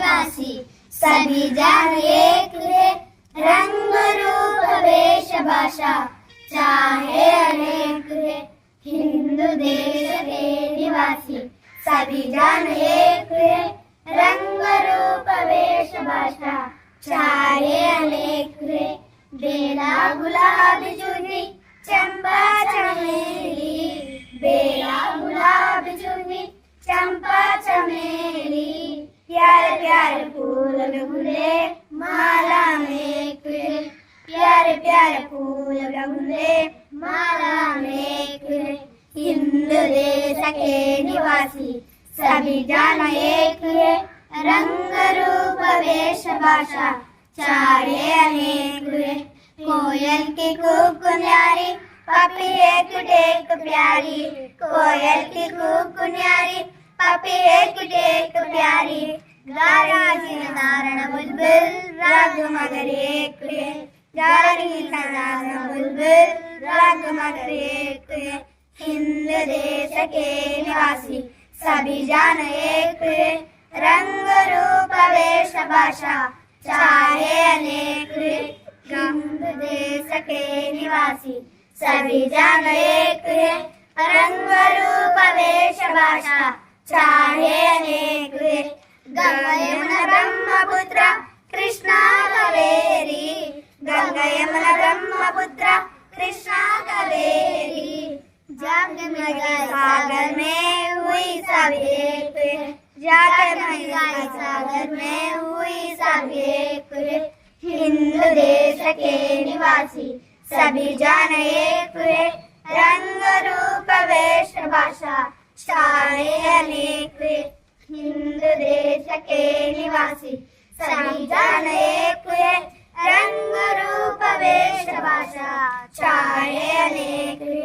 निवासी सभी जान एक है रंग रूप वेश भाषा चाहे अनेक है हिंदू देश के निवासी सभी जान एक है रंग रूप वेश भाषा चाहे अनेक है बेला गुलाब चुनी चंपा चमेली बेला गुलाब चुनी चंपा चमेली प्यारे प्यारे फूल गुले माला में खिले प्यारे प्यारे फूल गुले माला में खिले हिंदू देश के निवासी सभी जान एक है रंग रूप वेश भाषा चाहे अनेक है कोयल की कूक न्यारी पपी एक टेक प्यारी कोयल की कूक न्यारी पपी एक टेक प्यारी गारी नारण बुलबुल राग मगर एक है गारी नारण बुलबुल राग मगर एक है हिंद देश के निवासी सभी जान एक है रंग रूप वेश भाषा चाहे अनेक है हिंद देश के निवासी सभी जान एक है रंग रूप वेश भाषा चाहे अनेक है गंगा यमुना ब्रह्मपुत्र कृष्णा कावेरी गंगा यमुना ब्रह्मपुत्र कृष्णा कावेरी जाकर मैं गए सागर में हुई सब एक है जाकर मैं गए सागर में हुई सब एक है हिंदू देश के निवासी सभी जान एक है रंग रूप वेश भाषा चाहे अनेक है हिंदू देश के निवासी सभी जान एक है रंग रूप वेश भाषा चाहे अनेक है